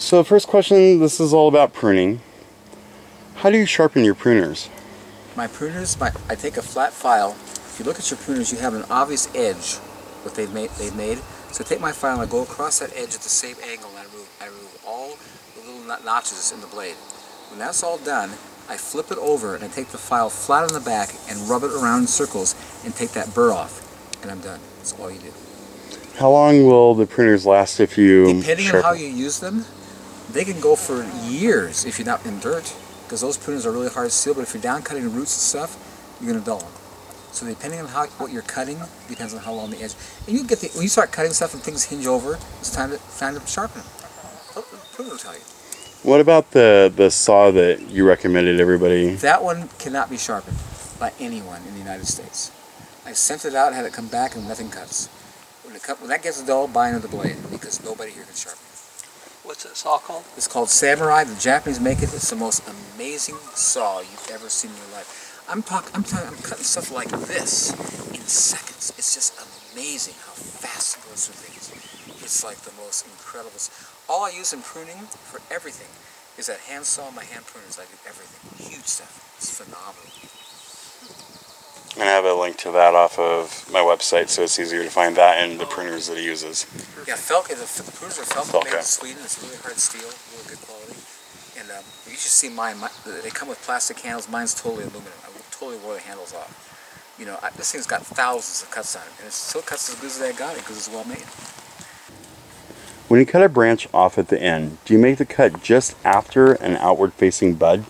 So first question, this is all about pruning. How do you sharpen your pruners? My pruners, I take a flat file. If you look at your pruners, you have an obvious edge, what they've made. So I take my file and I go across that edge at the same angle, and I remove all the little notches in the blade. When that's all done, I flip it over and I take the file flat on the back and rub it around in circles and take that burr off, and I'm done. That's all you do. How long will the pruners last if you Depending on how you use them, they can go for years if you're not in dirt, because those pruners are really hard to seal, but if you're down cutting roots and stuff, you're going to dull them. So depending on what you're cutting, depends on how long the edge. And you get when you start cutting stuff and things hinge over, it's time to sharpen them. The pruner will tell you. What about the saw that you recommended everybody? That one cannot be sharpened by anyone in the United States. I sent it out, had it come back, and nothing cuts. When that gets dull, buy another blade, because nobody here can sharpen it. What's that saw called? It's called Samurai. The Japanese make it. It's the most amazing saw you've ever seen in your life. I'm cutting stuff like this in seconds. It's just amazing how fast it goes through things. It's like the most incredible. All I use in pruning for everything is that hand saw and my hand pruners. I do everything. Huge stuff. It's phenomenal. And I have a link to that off of my website, so it's easier to find that and the pruners that he uses. Yeah, Felke, the pruners are Felke made in Sweden. It's really hard steel, really good quality. And you should see mine. They come with plastic handles. Mine's totally aluminum. I totally wore the handles off. You know, this thing's got thousands of cuts on it, and it still cuts as good as I got it because it's well made. When you cut a branch off at the end, do you make the cut just after an outward-facing bud?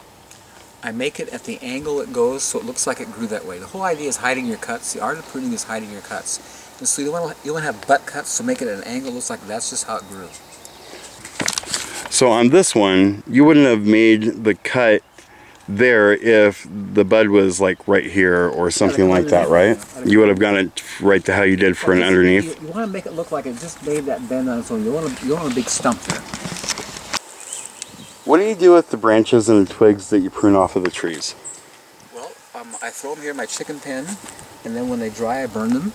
I make it at the angle it goes so it looks like it grew that way. The whole idea is hiding your cuts. The art of pruning is hiding your cuts. And so you want to have butt cuts, so make it at an angle looks like that's just how it grew. So on this one, you wouldn't have made the cut there if the bud was like right here or something like that, right? You would have gone it right to how you did for an underneath. You want to make it look like it just made that bend on its own. You want a big stump there. What do you do with the branches and the twigs that you prune off of the trees? Well, I throw them here in my chicken pen, and then when they dry, I burn them.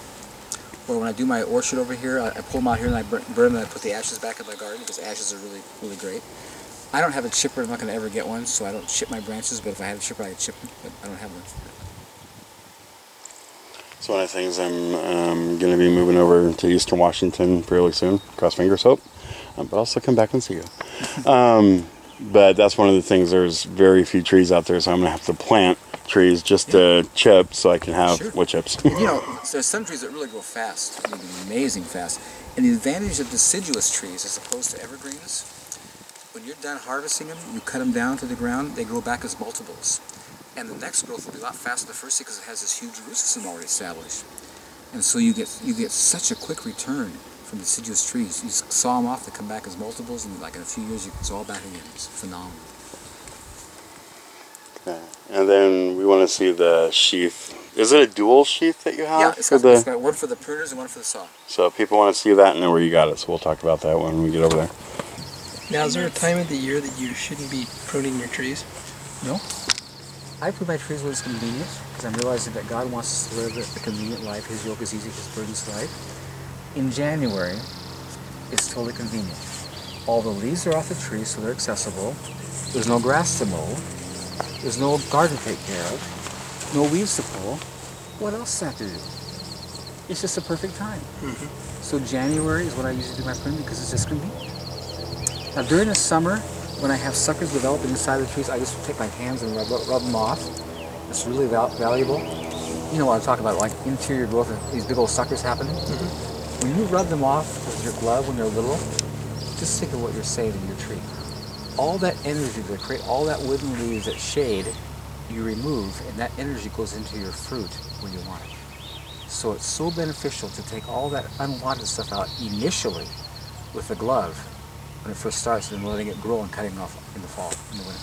Or when I do my orchard over here, I pull them out here and I burn them, and I put the ashes back in my garden because ashes are really, really great. I don't have a chipper. I'm not going to ever get one, so I don't chip my branches. But if I had a chipper, I'd chip them. But I don't have one. So one of the things I'm going to be moving over to Eastern Washington fairly soon. Cross fingers, hope. But I'll still come back and see you. But that's one of the things. There's very few trees out there, so I'm going to have to plant trees just to chip so I can have wood chips. You know, there's some trees that really grow fast. I mean, amazing fast. And the advantage of deciduous trees as opposed to evergreens, when you're done harvesting them, you cut them down to the ground, they grow back as multiples. And the next growth will be a lot faster than the first because it has this huge root system already established. And so you get such a quick return from deciduous trees. You saw them off, they come back as multiples, and like in a few years, it's all back again. It's phenomenal. Okay. And then we want to see the sheath. Is it a dual sheath that you have? Yeah, it's got one for the pruners and one for the saw. So people want to see that and know where you got it, so we'll talk about that when we get over there. Now, is there a time of the year that you shouldn't be pruning your trees? No. I prune my trees when it's convenient, because I'm realizing that God wants us to live a convenient life. His yoke is easy, His burden's light. In January, it's totally convenient. All the leaves are off the trees, so they're accessible. There's no grass to mow. There's no garden to take care of. No weeds to pull. What else does that have to do? It's just a perfect time. So January is when I usually do my pruning because it's just convenient. Now during the summer, when I have suckers developing inside the trees, I just take my hands and rub them off. It's really valuable. You know what I'm talking about, like interior growth, these big old suckers happening. When you rub them off with your glove when they're little, just think of what you're saving your tree. All that energy to create all that wooden leaves that shade, you remove, and that energy goes into your fruit where you want it. So it's so beneficial to take all that unwanted stuff out initially with the glove when it first starts, and then letting it grow and cutting it off in the fall, in the winter.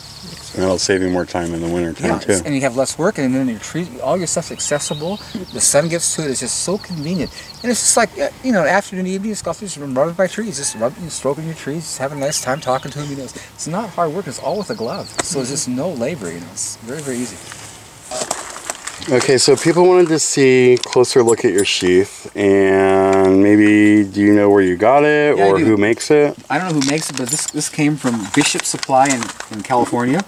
And that'll save you more time in the winter time too. And you have less work, and then your trees, all your stuff's accessible. The sun gets to it. It's just so convenient, and it's just like afternoon, evening, just rubbing by trees, just stroking your trees, just having a nice time talking to them. You know, it's not hard work. It's all with a glove, so it's just no labor. You know, it's very, very easy. Okay, so people wanted to see closer look at your sheath, and maybe do you know where you got it, Yeah, or I do. who makes it? I don't know who makes it, but this came from Bishop Supply in California.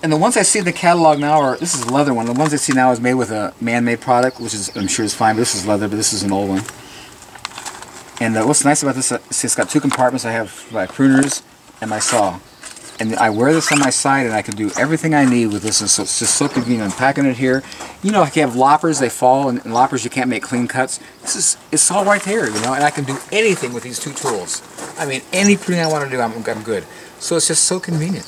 And the ones I see in the catalog now are, this is a leather one. The ones I see now is made with a man-made product, which is, I'm sure is fine, but this is leather, but this is an old one. And what's nice about this, it's got 2 compartments. I have my pruners and my saw. And I wear this on my side, and I can do everything I need with this, and so it's just so convenient. I'm packing it here. You know, if you have loppers, they fall, and loppers you can't make clean cuts. It's all right there, you know, and I can do anything with these 2 tools. I mean, any pruning I want to do, I'm good. So it's just so convenient.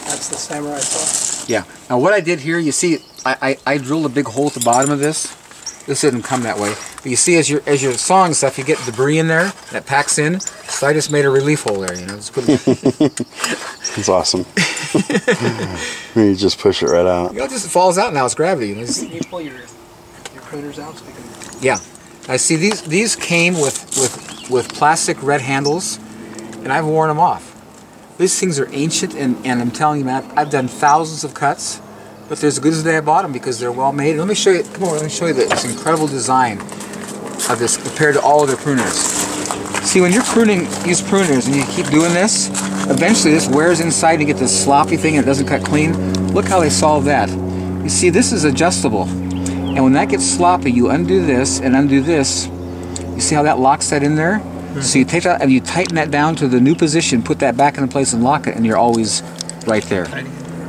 That's the samurai saw. Yeah. Now what I did here, you see, I drilled a big hole at the bottom of this. This didn't come that way. But you see, as you're sawing stuff, you get debris in there that packs in. So I just made a relief hole there, you know. It's awesome. You just push it right out. You know, it just falls out now. It's gravity. You know, Can you pull your pruners out so we can... yeah. I see these came with plastic red handles, and I've worn them off. These things are ancient, and I'm telling you, man, I've done thousands of cuts, but they're as good as the day I bought them because they're well made. Let me show you. Come on, let me show you this incredible design of this compared to all other pruners. See, when you're pruning these pruners and you keep doing this, eventually this wears inside and you get this sloppy thing and it doesn't cut clean. Look how they solve that. You see, this is adjustable, and when that gets sloppy, you undo this and undo this. You see how that locks that in there? So you take that and you tighten that down to the new position, put that back into place and lock it, and you're always right there.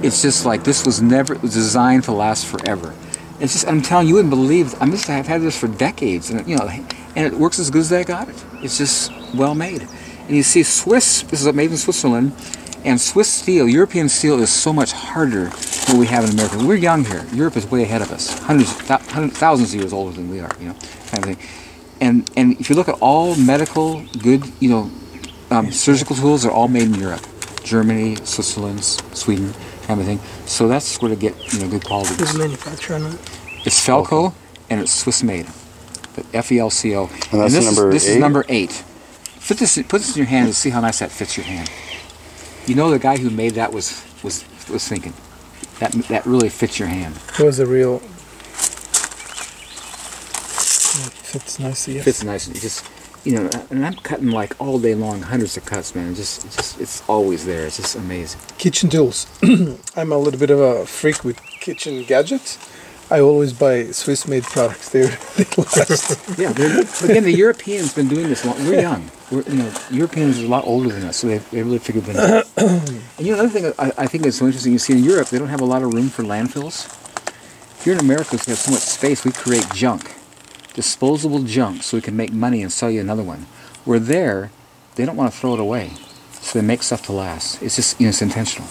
It's just like this was never designed to last forever. It's just, I'm telling you, you wouldn't believe, I've had this for decades, and you know, and it works as good as I got it. It's just well made. And you see, Swiss, this is made in Switzerland, and Swiss steel, European steel is so much harder than what we have in America. We're young here. Europe is way ahead of us, thousands of years older than we are, you know, kind of thing. And if you look at all medical good, you know, surgical tools are all made in Europe, Germany, Switzerland, Sweden, kind of thing. So that's where to get, you know, good quality. Who's the manufacturer on it? It's Felco, and it's Swiss made. Felco. And that's this is number 8. Put this in your hand and see how nice that fits your hand. You know, the guy who made that was thinking that really fits your hand. It was a real. It fits nicely. Yes. Fits nicely. It just, you know, and I'm cutting like all day long, hundreds of cuts, man. It's always there. It's just amazing. Kitchen tools. I'm a little bit of a freak with kitchen gadgets. I always buy Swiss-made products. They last. Yeah, again, the Europeans been doing this long. We're young. You know, Europeans are a lot older than us, so they really figured it out. And you know, another thing I think is so interesting. You see, in Europe, they don't have a lot of room for landfills. Here in America, we have so much space. We create junk, disposable junk, so we can make money and sell you another one. Where there, they don't want to throw it away, so they make stuff to last. It's just, you know, it's intentional.